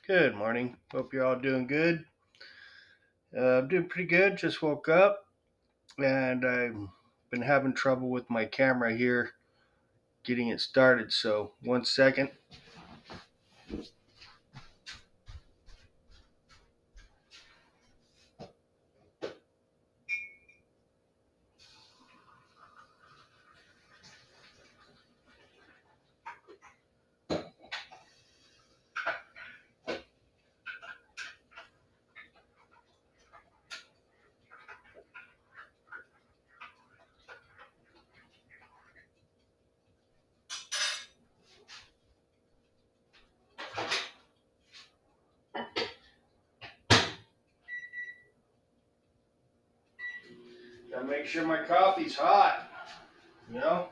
Good morning. Hope you're all doing good. I'm doing pretty good. Just woke up and I've been having trouble with my camera here getting it started. So, 1 second. Gotta make sure my coffee's hot. You know?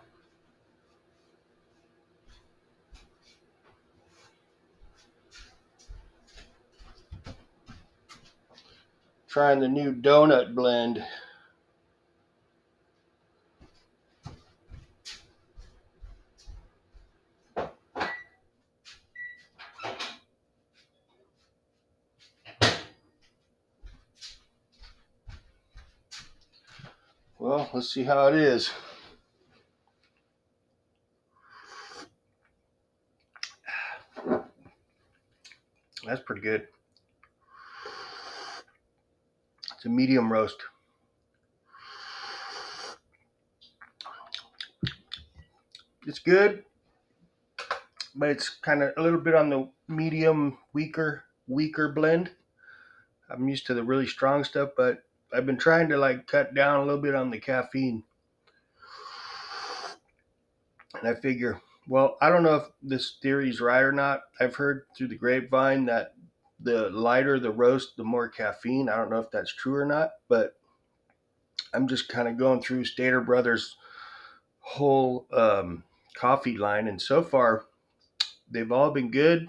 Trying the new donut blend. Well, let's see how it is. That's pretty good. It's a medium roast. It's good, but it's kind of a little bit on the medium, weaker blend. I'm used to the really strong stuff, but I've been trying to cut down a little bit on the caffeine. And I figure, well, I don't know if this theory is right or not. I've heard through the grapevine that the lighter the roast, the more caffeine. I don't know if that's true or not, but I'm just kind of going through Stater Brothers' whole coffee line, and so far they've all been good.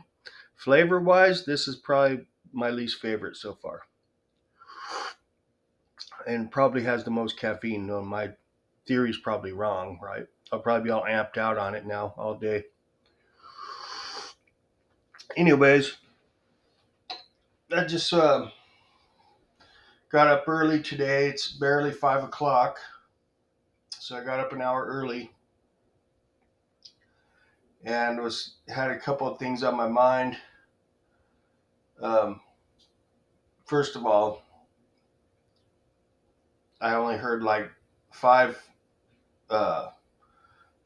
Flavor wise, this is probably my least favorite so far, and probably has the most caffeine. No, my theory's probably wrong, right? I'll probably be all amped out on it now all day. Anyways, I just got up early today. It's barely 5 o'clock, so I got up an hour early and was had a couple of things on my mind. Um, First of all, I only heard like five uh,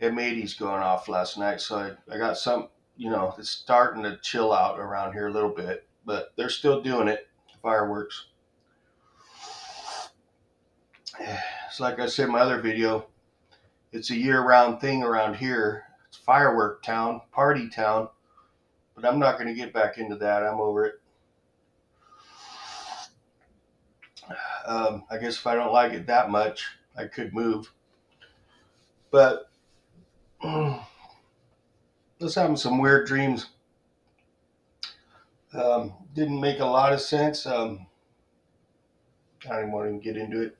M80s going off last night, so I got some. It's starting to chill out around here a little bit, but they're still doing it. Fireworks. It's like I said in my other video. It's a year-round thing around here. It's firework town, party town, but I'm not going to get back into that. I'm over it. I guess if I don't like it that much, I could move. But I was having some weird dreams. Didn't make a lot of sense. I don't even want to get into it.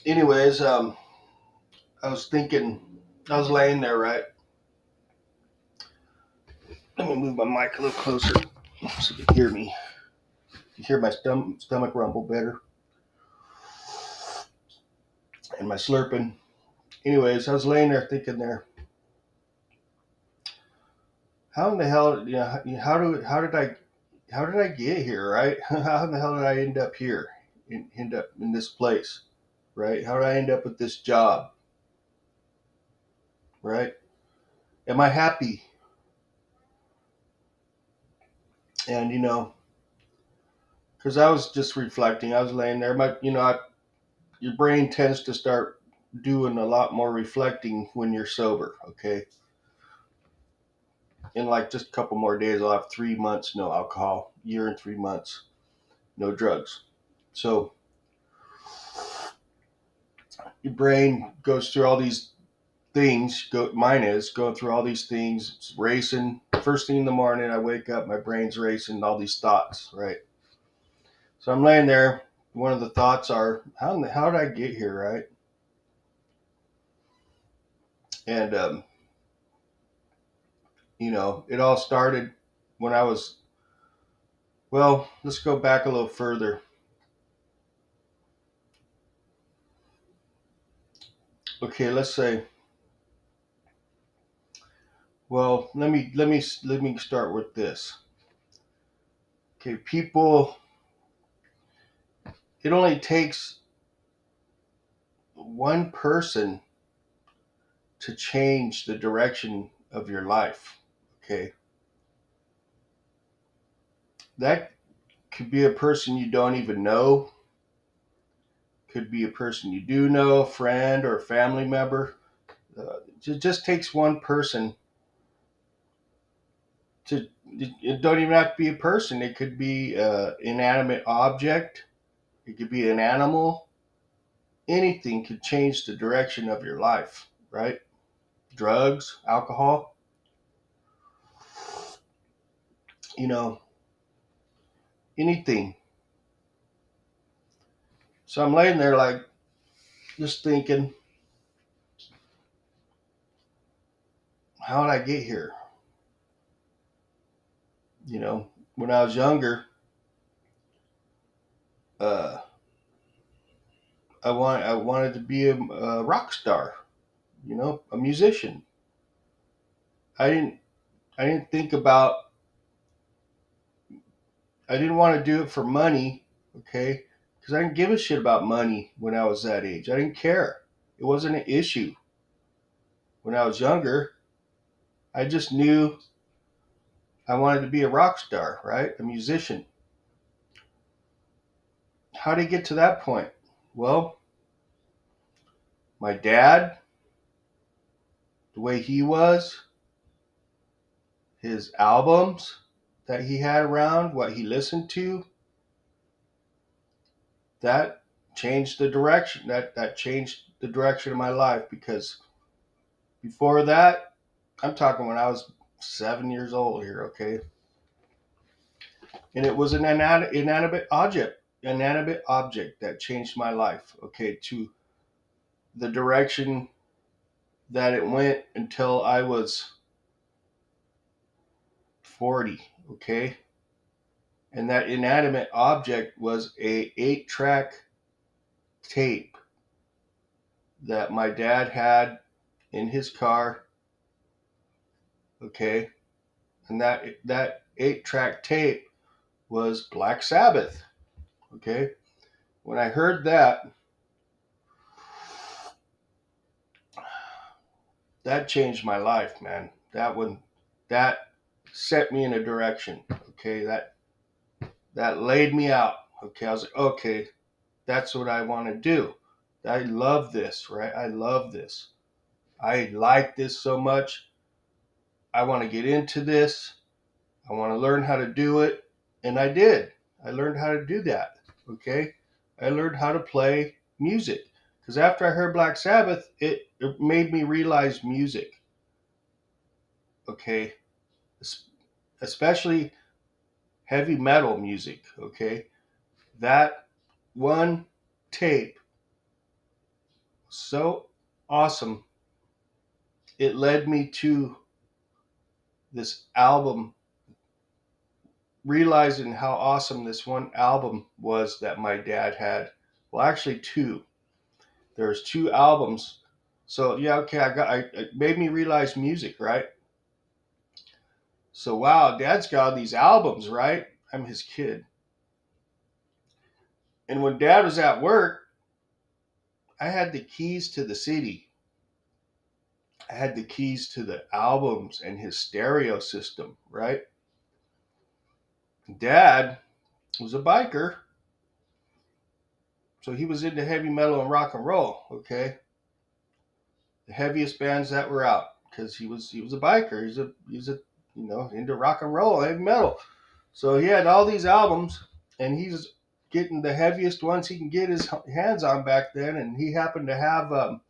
Anyways, I was thinking, I was laying there, right? Let me move my mic a little closer so you can hear me. You hear my stomach rumble better. And my slurping. Anyways, I was laying there thinking how in the hell, how did I get here, right? How in the hell did I end up here, end up in this place, right? How did I end up with this job, right? Am I happy? And because I was just reflecting, I was laying there. Your brain tends to start doing a lot more reflecting when you're sober. Okay, in like just a couple more days, I'll have 3 months no alcohol, year and 3 months no drugs. So your brain goes through all these things. Mine is going through all these things. It's racing. First thing in the morning, I wake up, my brain's racing, all these thoughts, right? So I'm laying there. One of the thoughts are, how did I get here, right? And It all started when I was, well, let's go back a little further. Okay, let's say, well, let me start with this. Okay, people, it only takes one person to change the direction of your life. Okay, that could be a person you don't even know, could be a person you do know, a friend or a family member. It just takes one person to. It don't even have to be a person. It could be an inanimate object. It could be an animal. Anything could change the direction of your life, right? Drugs, alcohol, you know, anything. So I'm laying there like just thinking, how did I get here? When I was younger, uh, I wanted to be a rock star, a musician. I didn't I didn't think about I didn't want to do it for money, okay? Because I didn't give a shit about money when I was that age. I didn't care. It wasn't an issue when I was younger. I just knew I wanted to be a rock star, right? A musician. How did I get to that point? Well, my dad, the way he was, his albums that he had around, what he listened to, that changed the direction. That changed the direction of my life because before that, I'm talking when I was 7 years old here, okay? And it was an inanimate object that changed my life, okay, to the direction that it went until I was 40, okay? And that inanimate object was a 8-track tape that my dad had in his car, okay? And that 8-track tape was Black Sabbath, okay? When I heard that, that changed my life, man. That set me in a direction, okay? That laid me out, okay? I was like, okay, that's what I want to do. I love this, right? I love this. I like this so much. I want to get into this. I want to learn how to do it. And I did. I learned how to do that, okay? I learned how to play music. Because after I heard Black Sabbath, it made me realize music, okay? Especially heavy metal music, okay? That one tape, so awesome. It led me to this album, realizing how awesome this one album was that my dad had. Well, actually, two. There's two albums. So yeah, okay, it made me realize music, right? So wow, Dad's got all these albums, right? I'm his kid. And when Dad was at work, I had the keys to the city. I had the keys to the albums and his stereo system, right? Dad was a biker, so he was into heavy metal and rock and roll, okay? The heaviest bands that were out because he was a biker. He's a into rock and roll, heavy metal. So he had all these albums, and he's getting the heaviest ones he can get his hands on back then. And he happened to have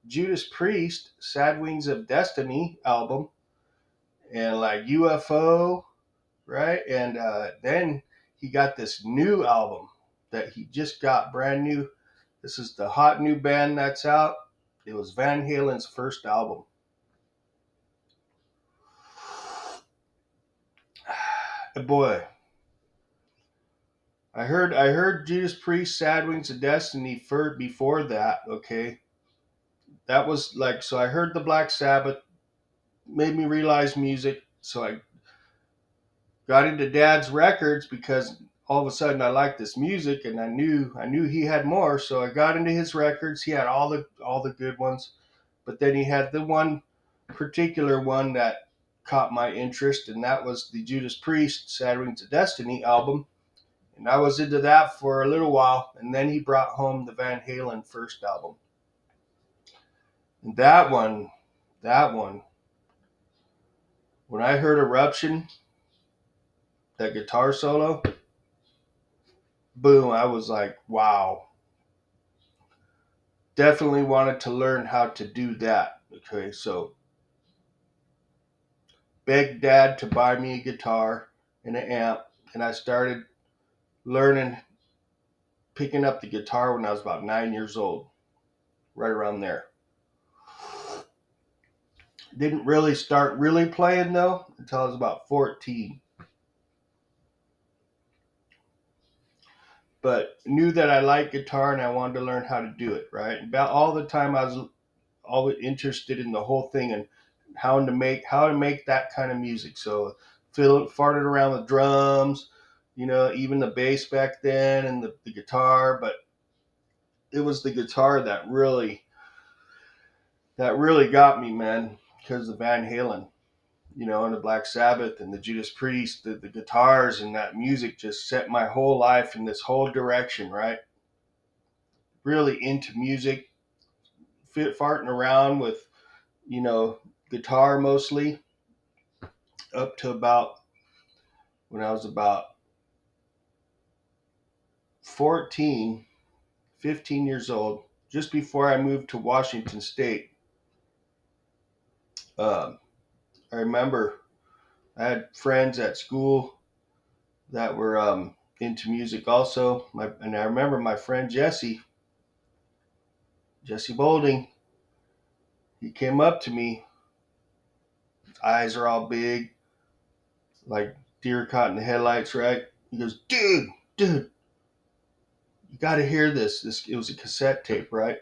Judas Priest, "Sad Wings of Destiny" album, and like UFO, right? And then he got this new album that he just got brand new. This is the hot new band that's out. It was Van Halen's first album. boy, I heard Judas Priest, Sad Wings of Destiny before that. Okay, that was like, so I heard the Black Sabbath, made me realize music. So I got into Dad's records because all of a sudden I liked this music, and I knew he had more. So I got into his records. He had all the good ones, but then he had the one particular one that caught my interest, and that was the Judas Priest Sad Wings of Destiny album. And I was into that for a little while, and then he brought home the Van Halen first album. And that one, when I heard Eruption, that guitar solo, boom, I was like, wow. Definitely wanted to learn how to do that. Okay, so begged Dad to buy me a guitar and an amp, and I started learning, picking up the guitar when I was about 9 years old, right around there. Didn't really start really playing though until I was about 14. But knew that I liked guitar and I wanted to learn how to do it, right? About all the time I was always interested in the whole thing and how to make that kind of music. So farted around with drums, even the bass back then and the guitar, but it was the guitar that really got me, man, because of Van Halen, and the Black Sabbath and the Judas Priest, the guitars and that music just set my whole life in this whole direction, right? Really into music, farting around with, you know, guitar mostly up to about when I was about 14, 15 years old, just before I moved to Washington State. Um, I remember I had friends at school that were into music also. And I remember my friend Jesse Bolding, he came up to me, his eyes are all big, like deer caught in the headlights, right? He goes, dude, you got to hear this. It was a cassette tape, right?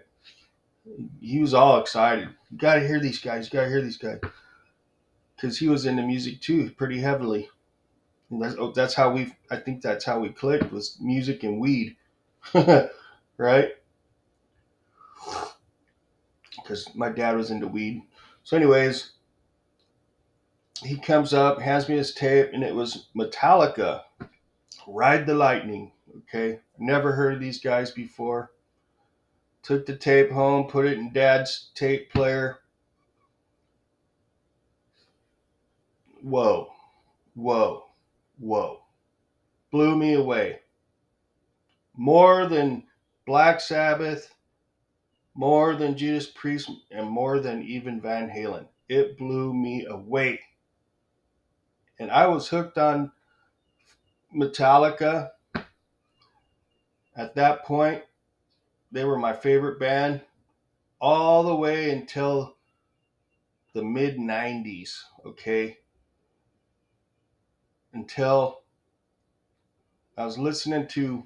He was all excited. You got to hear these guys. You got to hear these guys, because he was into music too, pretty heavily. And that's how we. I think that's how we clicked, was music and weed, right? Because my dad was into weed. So, anyways, he comes up, hands me his tape, and it was Metallica, Ride the Lightning. Okay, never heard of these guys before. Took the tape home, put it in Dad's tape player. Whoa, whoa, whoa. Blew me away. More than Black Sabbath, more than Judas Priest, and more than even Van Halen. It blew me away. And I was hooked on Metallica. At that point, they were my favorite band all the way until the mid 90s, okay? Until I was listening to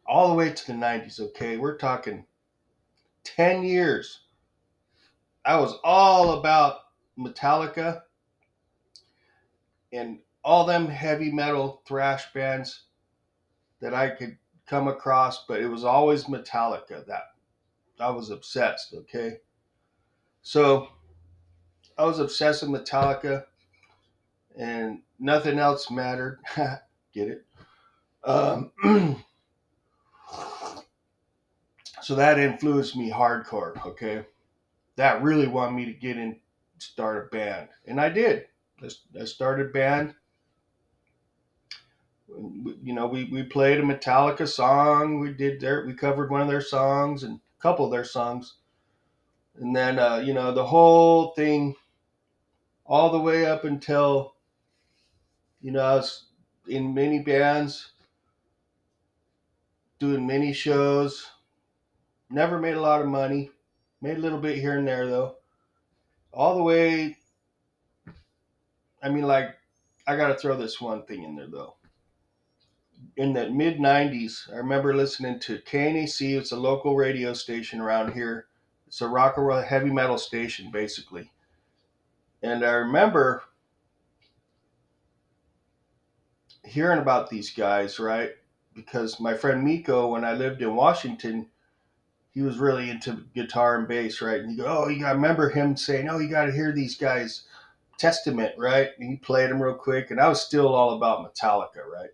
all the way to the 90s, okay? We're talking 10 years. I was all about Metallica and all them heavy metal thrash bands that I could come across, but it was always Metallica that I was obsessed, okay? So I was obsessed with Metallica and nothing else mattered. Get it? Um, so that influenced me hardcore, okay? That really wanted me to get in, start a band. And I did. I started a band. We played a Metallica song. We covered one of their songs and a couple of their songs. And then, the whole thing, all the way up until, I was in many bands, doing many shows. Never made a lot of money. Made a little bit here and there, though. All the way, I mean, like, I got to throw this one thing in there though. In the mid '90s, I remember listening to KNAC. It's a local radio station around here. It's a rock and roll heavy metal station, basically. And I remember hearing about these guys, right? Because my friend Miko, when I lived in Washington, he was really into guitar and bass, right? And you go, oh, you got to remember him saying, oh, you got to hear these guys, Testament, right? And he played them real quick, and I was still all about Metallica, right?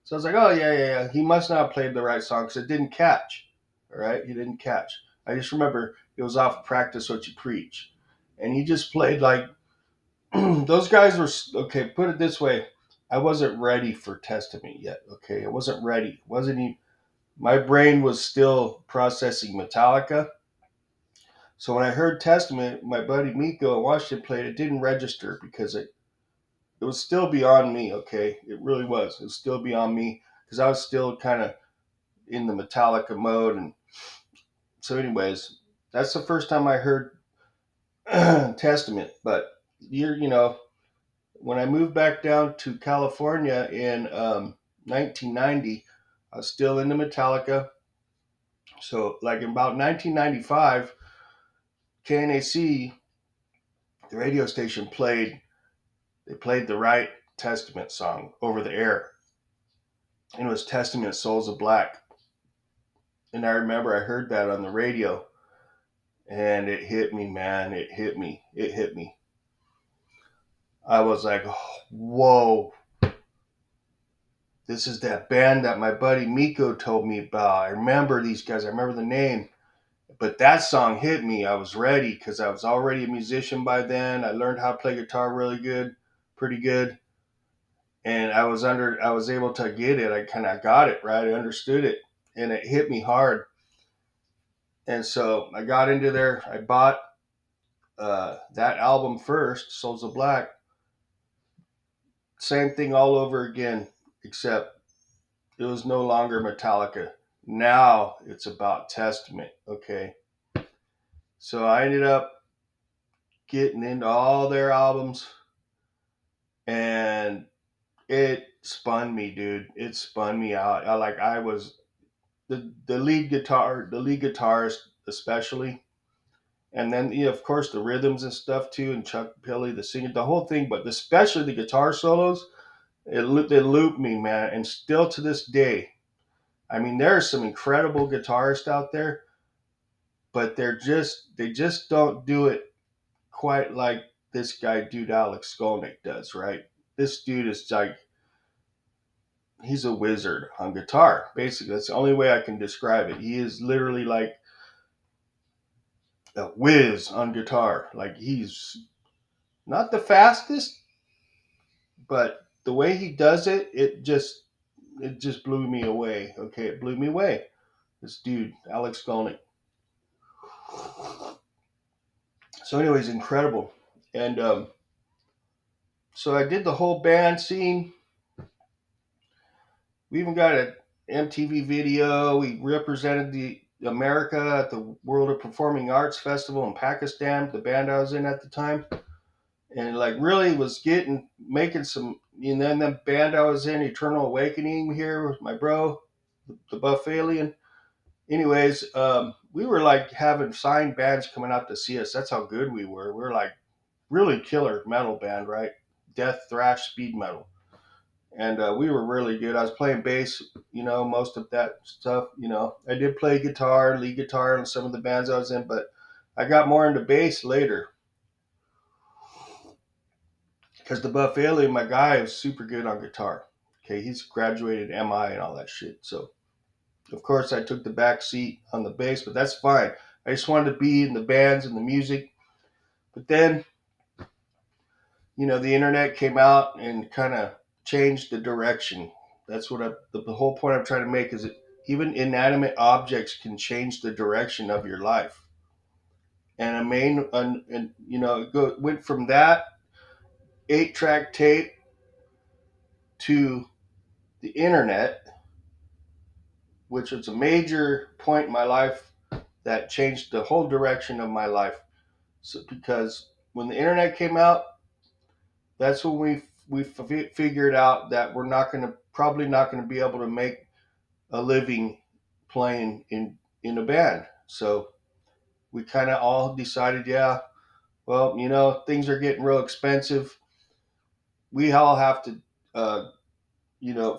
So I was like, oh, yeah. He must not have played the right song because it didn't catch, all right? He didn't catch. I just remember it was off Practice What You Preach. And he just played like, those guys were, okay, put it this way. I wasn't ready for Testament yet, okay? I wasn't ready. Wasn't even, my brain was still processing Metallica. So when I heard Testament, my buddy Miko in Washington played, it didn't register because it was still beyond me, okay? It really was. It was still beyond me because I was still kind of in the Metallica mode. And so anyways, that's the first time I heard Testament. But when I moved back down to California in 1990, I was still into Metallica. So like in about 1995, KNAC, the radio station, they played the right Testament song over the air. And it was Testament, Souls of Black. And I remember I heard that on the radio. And it hit me, man. It hit me. I was like, whoa. This is that band that my buddy Miko told me about. I remember these guys. I remember the name. But that song hit me. I was ready because I was already a musician by then. I learned how to play guitar really good, pretty good. And I was able to get it. I kind of got it, right? I understood it. And it hit me hard. And so I got into there. I bought that album first, Souls of Black. Same thing all over again, except it was no longer Metallica. Now it's about Testament, okay? So I ended up getting into all their albums, and it spun me, dude. It spun me out. I was the lead guitarist especially, and then of course the rhythms and stuff too, and Chuck Billy, the singing, the whole thing, but especially the guitar solos, it looped me, man. And still to this day, I mean, there are some incredible guitarists out there, but they just don't do it quite like this guy, dude Alex Skolnick does, right? This dude is like, he's a wizard on guitar. Basically, that's the only way I can describe it. He is literally like a whiz on guitar. Like, he's not the fastest, but the way he does it, it just blew me away. Okay, it blew me away. This dude, Alex Skolnick. So, anyways, incredible. And so I did the whole band scene. We even got an MTV video. We represented the America at the World of Performing Arts Festival in Pakistan, the band I was in at the time. And like really was making some, and then the band I was in, Eternal Awakening, here with my bro, the Buff Alien. Anyways, we were like having signed bands coming out to see us. That's how good we were. We were like really killer metal band, right? Death, thrash, speed metal. And we were really good. I was playing bass, most of that stuff. I did play guitar, lead guitar in some of the bands I was in, but I got more into bass later. Because the Buff Alien, my guy, was super good on guitar. Okay, he's graduated MI and all that shit. So, of course, I took the back seat on the bass, but that's fine. I just wanted to be in the bands and the music. But then, the internet came out and kind of changed the direction. That's what the whole point I'm trying to make is that even inanimate objects can change the direction of your life. And it went from that 8-track tape to the internet, which was a major point in my life that changed the whole direction of my life. So, because when the internet came out, that's when we figured out that we're not going to probably not going to be able to make a living playing in a band. So we kind of all decided, yeah, well, things are getting real expensive. We all have to, uh,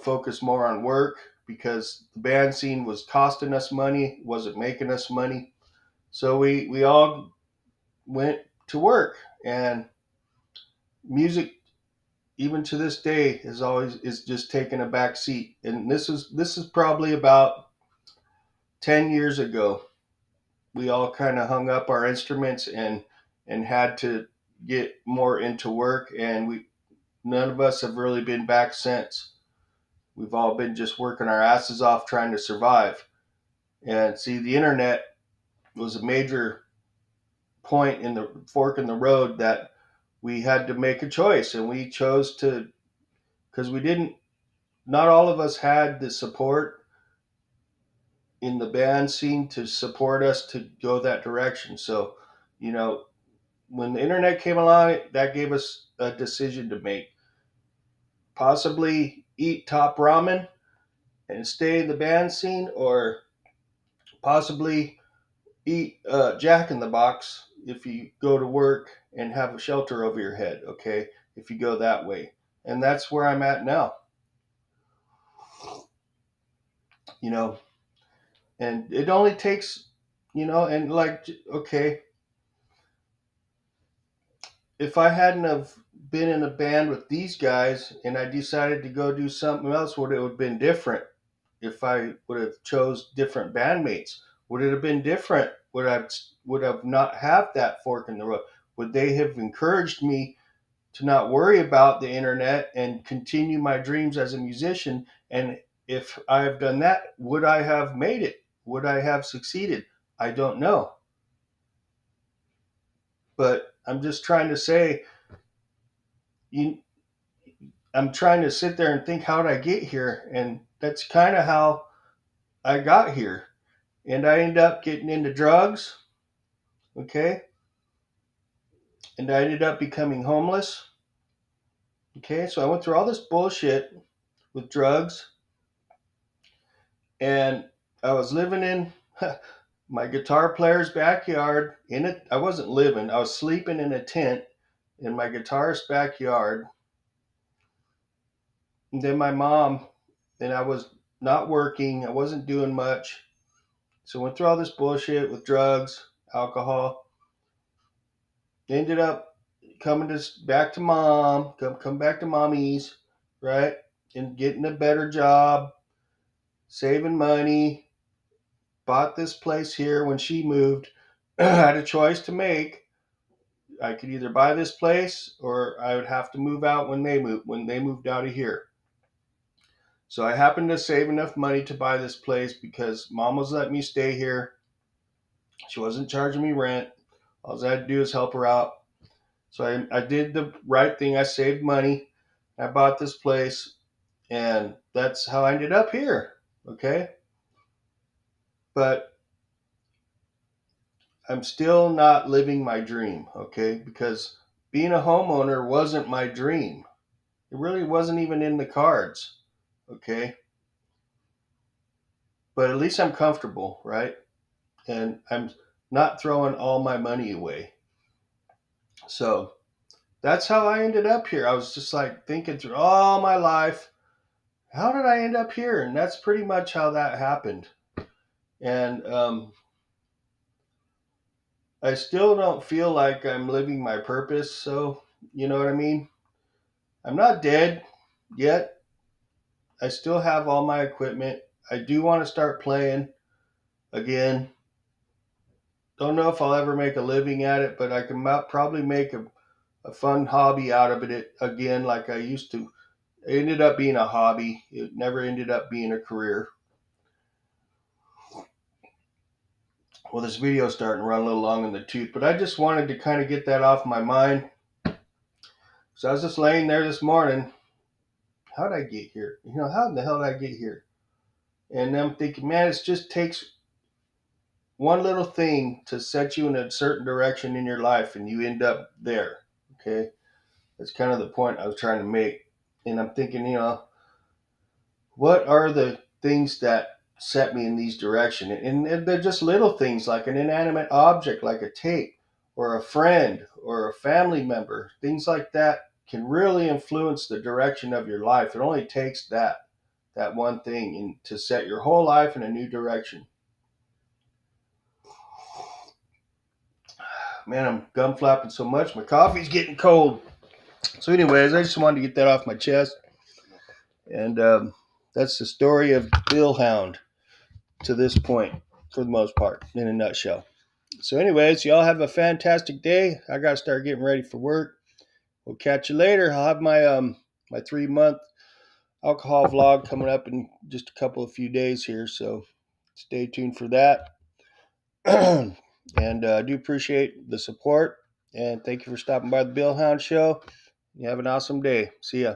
focus more on work because the band scene was costing us money, wasn't making us money. So we all went to work, and music, even to this day, is just taking a back seat. And this is probably about 10 years ago. We all kind of hung up our instruments and had to get more into work, and we none of us have really been back since. We've all been just working our asses off trying to survive. And see, the internet was a major point in the fork in the road that we had to make a choice, and we chose to, because we didn't not all of us had the support in the band scene to support us to go that direction. So, you know, when the internet came along, that gave us a decision to make. Possibly eat top ramen and stay in the band scene, or possibly eat Jack in the Box if you go to work and have a shelter over your head, okay? If you go that way. And that's where I'm at now, you know. And it only takes, and like, okay, if I hadn't have been in a band with these guys and I decided to go do something else, would it have been different? If I would have chose different bandmates, would it have been different? Would have not have that fork in the road? Would they have encouraged me to not worry about the internet and continue my dreams as a musician? And if I have done that, would I have made it? Would I have succeeded? I don't know. But I'm just trying to say, you, I'm trying to sit there and think, how did I get here? And that's kind of how I got here. And I ended up getting into drugs, okay? And I ended up becoming homeless, okay? So I went through all this bullshit with drugs, and I was living in my guitar player's backyard. I wasn't living, I was sleeping in a tent in my guitarist's backyard. And then my mom, and I was not working, I wasn't doing much. So I went through all this bullshit with drugs, alcohol. Ended up coming back to mom, come back to mommy's, right? And getting a better job, saving money, bought this place here when she moved. I had a choice to make. I could either buy this place or I would have to move out when they moved out of here. So I happened to save enough money to buy this place because mom was letting me stay here. She wasn't charging me rent. All I had to do is help her out. So I did the right thing. I saved money. I bought this place, and that's how I ended up here. Okay. But I'm still not living my dream. Okay. Because being a homeowner wasn't my dream. It really wasn't even in the cards. Okay. But at least I'm comfortable, right? And I'm not throwing all my money away. So that's how I ended up here. I was just like thinking through all my life, how did I end up here? And that's pretty much how that happened. And I still don't feel like I'm living my purpose. So, you know what I mean? I'm not dead yet. I still have all my equipment. I do want to start playing again. Don't know if I'll ever make a living at it, but I can probably make a fun hobby out of it again like I used to. It ended up being a hobby. It never ended up being a career. Well, this video is starting to run a little long in the tooth, but I just wanted to kind of get that off my mind. So I was just laying there this morning. How did I get here? How in the hell did I get here? And I'm thinking, man, it just takes one little thing to set you in a certain direction in your life, and you end up there. Okay. That's kind of the point I was trying to make. And I'm thinking, what are the things that set me in these direction? And they're just little things like an inanimate object, like a tape, or a friend, or a family member. Things like that can really influence the direction of your life. It only takes that one thing to set your whole life in a new direction. Man, I'm gum flapping so much, my coffee's getting cold. So, anyways, I just wanted to get that off my chest. And that's the story of Bill Hound to this point, for the most part, in a nutshell. So, anyways, y'all have a fantastic day. I got to start getting ready for work. We'll catch you later. I'll have my 3 month alcohol vlog coming up in just a couple of few days here. So, stay tuned for that. And I do appreciate the support. And thank you for stopping by the Bill Hound Show. You have an awesome day. See ya.